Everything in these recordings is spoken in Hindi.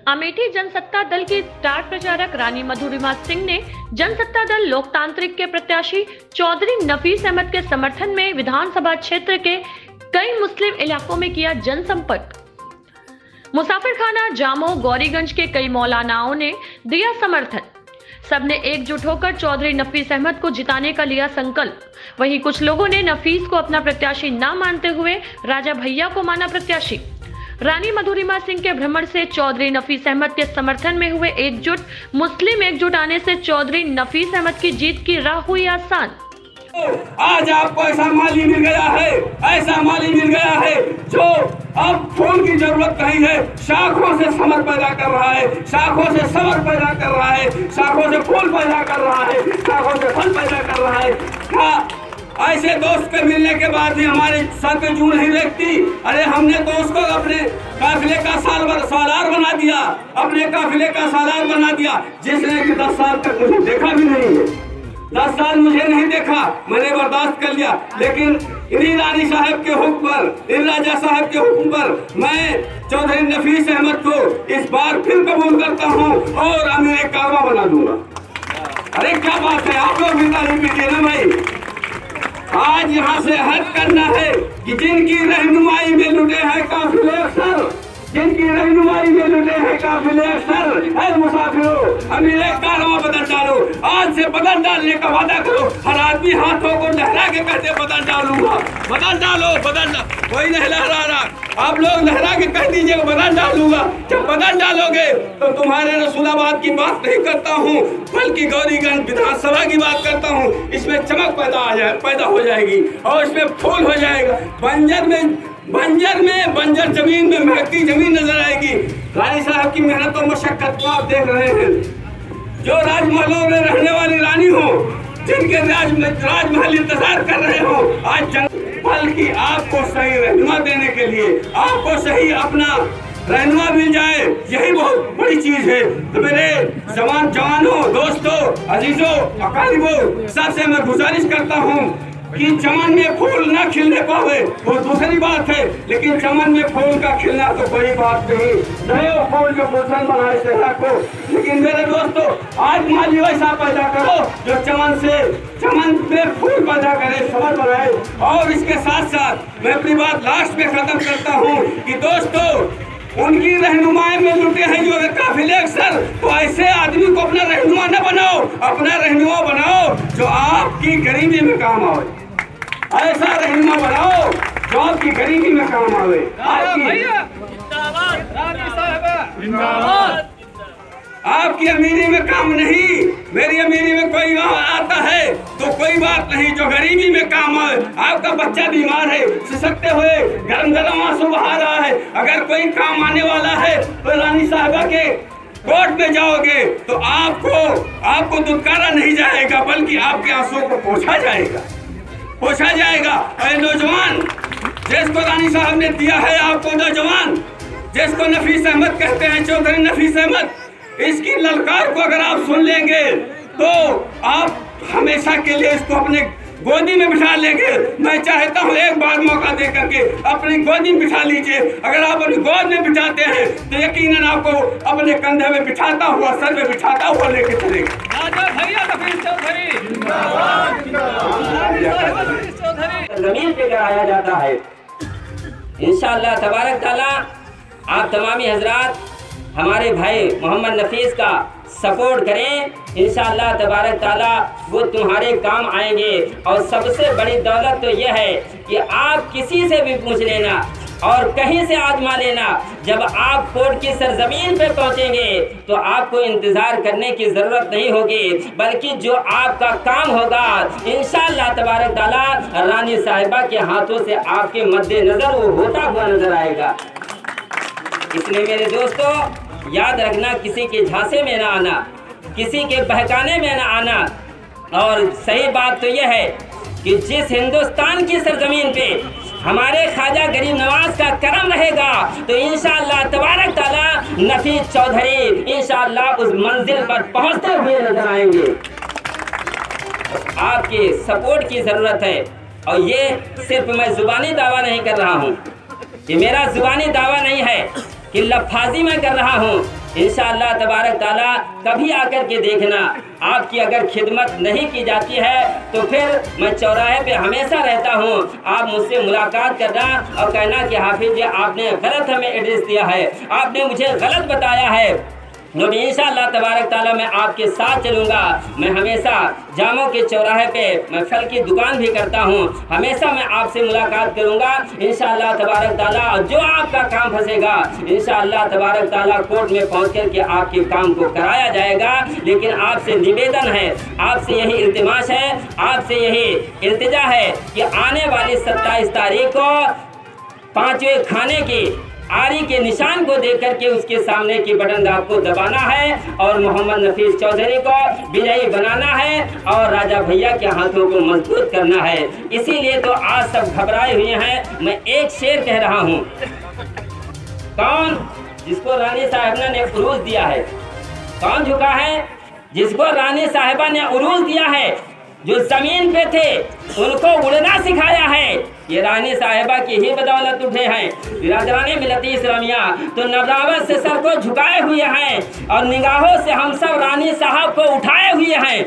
अमेठी जनसत्ता दल की स्टार प्रचारक रानी मधुरिमा सिंह ने जनसत्ता दल लोकतांत्रिक के प्रत्याशी चौधरी नफीस अहमद के समर्थन में विधानसभा क्षेत्र के कई मुस्लिम इलाकों में किया जनसंपर्क। मुसाफिरखाना, जामो, गौरीगंज के कई मौलानाओं ने दिया समर्थन। सबने एकजुट होकर चौधरी नफीस अहमद को जिताने का लिया संकल्प। वहीं कुछ लोगों ने नफीस को अपना प्रत्याशी न मानते हुए राजा भैया को माना प्रत्याशी। रानी मधुरिमा सिंह के भ्रमण से चौधरी नफीस अहमद के समर्थन में हुए एकजुट। मुस्लिम एकजुट आने से चौधरी नफीस अहमद की जीत की राह हुई आसान। आज आपको ऐसा माली मिल गया है, ऐसा माली मिल गया है जो अब फूल की जरूरत नहीं है, शाखों से समर पैदा कर रहा है, शाखों से समर पैदा कर रहा है, शाखों से फूल पैदा कर रहा है, शाखों से फल पैदा कर रहा है। क्या ऐसे दोस्त के मिलने के बाद भी हमारे सर पे जूं नहीं देखती? अरे हमने दोस्त को अपने काफिले का सालार बना दिया, अपने काफिले का सालार बना दिया, जिसने कि 10 साल तक मुझे देखा भी नहीं है। 10 साल मुझे नहीं देखा, मैंने बर्दाश्त कर लिया। लेकिन इन्हीं रानी साहब के हुक्म पर, इन राजा साहब के हुक्म पर मैं चौधरी नफीस अहमद को इस बार फिर कबूल करता हूँ और अमीर कारवा बना दूंगा। अरे क्या बात है, आप लोग भी तारीफ कीजिए ना भाई। आज यहाँ से हद करना है कि जिनकी रहनुमाई में लुटे हैं काफिले अक्सर, जिनकी रहनुमाई में लुटे हैं काफिले अक्सर, ऐ मुसाफिरों अमीर कारवां बदल डालो। आज से बदल डालने का वादा करो। हर आदमी हाथों को लहरा के कहते बदल डालूंगा, बदल डालो, बदल डालो। कोई नहीं लहरा रहा, आप लोग लहरा के कह दीजिए बदल डालूंगा। जब बदल डालोगे तो तुम्हारे रसूलाबाद की बात नहीं करता हूँ, बल्कि गौरीगंज विधानसभा की बात करता हूँ। इसमें चमक पैदा हो जाएगी और इसमें फूल हो जाएगा। बंजर जमीन में महकती जमीन नजर आएगी। रानी साहब की मेहनत और मशक्कत को आप देख रहे हैं। जो राजमहलों में रहने वाली रानी हो, जिनके राजमहल इंतजार कर रहे हो, आज बल्कि आपको सही रहनुमा देने के लिए, आपको सही अपना रहनुमा मिल जाए, यही बहुत बड़ी चीज है। तो मेरे जवानों, दोस्तों, अजीजों, अकारिबों, सबसे मैं गुजारिश करता हूँ कि चमन में फूल न खिलने पावे वो दूसरी बात है, लेकिन चमन में फूल का खिलना तो कोई बात नहीं। नए फूल जो गुलशन बनाए सेहरा को। लेकिन मेरे दोस्तों, आज माली वैसा पैदा करो जो चमन में फूल पैदा करे, समर बनाए। और इसके साथ साथ मैं अपनी बात लास्ट में खत्म करता हूँ कि दोस्तों, उनकी रहनुमाई में लुटे हैं जो काफिले अक्सर, तो ऐसे आदमी को अपना रहनुमा न बनाओ, अपना रहनुमा बनाओ जो आपकी गरीबी में काम आवे। ऐसा रहनुमा बनाओ जो आपकी गरीबी में काम आवे। आपकी अमीरी में काम नहीं, मेरी अमीरी में कोई आता है तो कोई बात नहीं, जो गरीबी में काम आए। आपका बच्चा बीमार है, सिसकते हुए गरम आंसू बहा रहा है, अगर कोई काम आने वाला है तो रानी साहबा के कोर्ट में जाओगे तो आपको दुत्कारा नहीं जाएगा, बल्कि आपके आंसू को पोंछा जाएगा। अरे नौजवान, जिसको रानी साहब ने दिया है आपको, नौजवान जिसको नफीस अहमद कहते हैं, चौधरी नफीस अहमद, इसकी ललकार को अगर आप सुन लेंगे तो आप हमेशा के लिए इसको अपने गोदी में बिठा लेंगे। मैं चाहता हूँ एक बार मौका दे करके अपनी गोदी में बिठा लीजिए। अगर आप अपनी गोद में बिठाते हैं तो यकीनन आपको अपने कंधे में बिठाता हुआ, सर में बिठाता हुआ लेके चलेगा। जमीन पे कराया जाता है। इंशाअल्लाह तबारक ताला आप तमामी हजरात हमारे भाई मोहम्मद नफीस का सपोर्ट करें। इंशाअल्लाह तबारक ताला वो तुम्हारे काम आएंगे। और सबसे बड़ी दौलत तो यह है कि आप किसी से भी पूछ लेना और कहीं से आजमा लेना, जब आप कोर्ट की सरजमीन पे पहुंचेंगे तो आपको इंतज़ार करने की ज़रूरत नहीं होगी, बल्कि जो आपका काम होगा इंशाअल्लाह तबारक ताला रानी साहिबा के हाथों से आपके मद्देनज़र वो होता हुआ नजर आएगा। इसलिए मेरे दोस्तों, याद रखना, किसी के झांसे में ना आना, किसी के बहकाने में ना आना। और सही बात तो यह है कि जिस हिंदुस्तान की सरजमीन पे हमारे ख्वाजा गरीब नवाज का करम रहेगा तो इंशाअल्लाह तबारक ताला नफीस चौधरी इंशाअल्लाह उस मंजिल पर पहुंचते हुए नजर आएंगे। आपके सपोर्ट की ज़रूरत है। और ये सिर्फ मैं ज़ुबानी दावा नहीं कर रहा हूँ, ये मेरा ज़ुबानी दावा नहीं है, कि लफाजी मैं कर रहा हूँ। इंशाअल्लाह तबारक ताला कभी आकर के देखना, आपकी अगर खिदमत नहीं की जाती है तो फिर मैं चौराहे पे हमेशा रहता हूँ। आप मुझसे मुलाकात करना और कहना कि हाफिज जी आपने गलत हमें एड्रेस दिया है, आपने मुझे गलत बताया है। तो इंशाअल्लाह तबारक ताला मैं आपके साथ चलूँगा। मैं हमेशा जामों के चौराहे पे मैं फल की दुकान भी करता हूँ, हमेशा मैं आपसे मुलाकात करूँगा इंशाअल्लाह तबारक ताला। और जो आपका काम फंसेगा इंशाअल्लाह तबारक ताला कोर्ट में पहुँच कर के आपके काम को कराया जाएगा। लेकिन आपसे निवेदन है, आपसे यही इल्तिमास है, आपसे यही इल्तिजा है कि आने वाली 27 तारीख को 5वें खाने की आरी के निशान को देख करके उसके सामने की बटन आपको दबाना है और मोहम्मद नफीस चौधरी को विजयी बनाना है और राजा भैया के हाथों को मजबूत करना है। इसीलिए तो आज सब घबराए हुए हैं। मैं एक शेर कह रहा हूँ, कौन जिसको रानी साहिबा ने उरूज दिया है, कौन झुका है? जिसको रानी साहिबा ने उरूज दिया है, जो जमीन पे थे उनको उड़ना सिखाया है, ये रानी साहिबा की ही बदौलत उठे हैं। बिरादराने मिलती इस्लामिया तो नदामत से सर को झुकाए हुए हैं और निगाहों से हम सब रानी साहब को उठाए हुए हैं,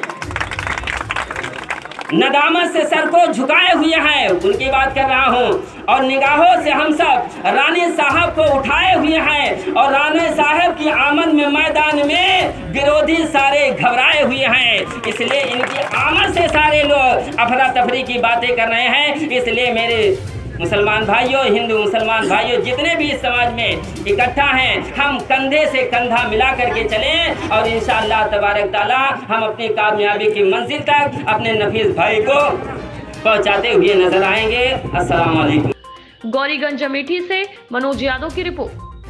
नदामत से सर को झुकाए हुए हैं, उनकी बात कर रहा हूँ। और निगाहों से हम सब रानी साहब को उठाए हुए हैं और रानी साहब की आमद में मैदान में विरोधी सारे घबराए हुए हैं। इसलिए इनकी आमद से सारे लोग अफरा तफरी की बातें कर रहे हैं। इसलिए मेरे मुसलमान भाइयों, हिंदू मुसलमान भाइयों जितने भी इस समाज में इकट्ठा हैं, हम कंधे से कंधा मिला करके चलें और इंशाअल्लाह तबारक ताला हम अपनी कामयाबी की मंजिल तक अपने नफीस भाई को पहुंचाते हुए नजर आएंगे। अस्सलाम वालेकुम। गौरीगंज अमेठी से मनोज यादव की रिपोर्ट।